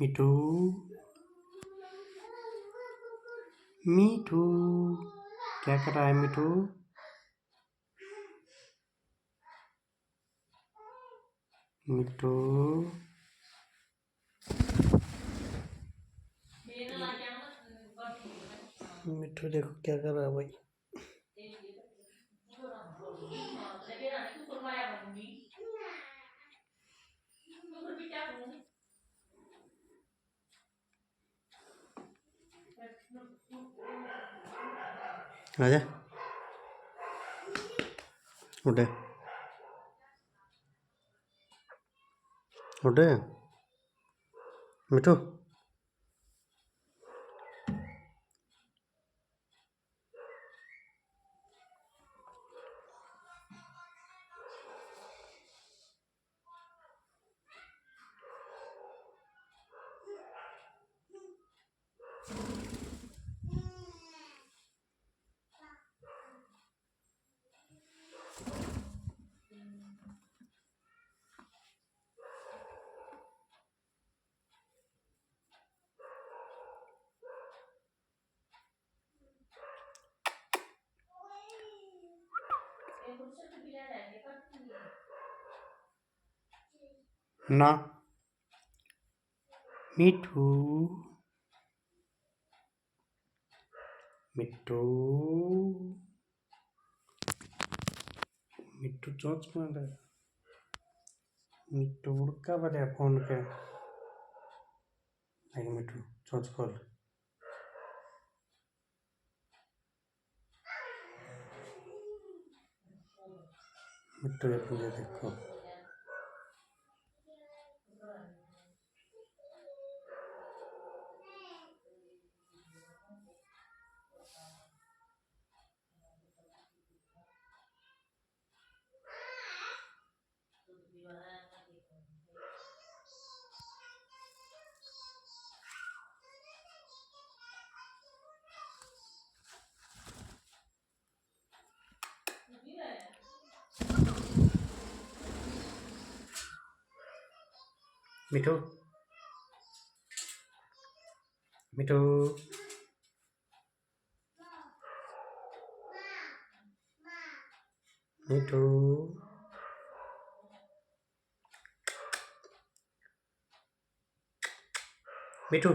मिठू मिठू क्या कर रहा है मिठू? मिठू मिठू देखो क्या कर रहा है भाई। आजा उठे उठे मिठू ना मिठू मिठू मिठू चोंच मार मिठू उड़का बड़े फोन के नहीं मिठू चोंच खोल मिठू ये मुझे देखो मिठू मिठू मिठू मिठू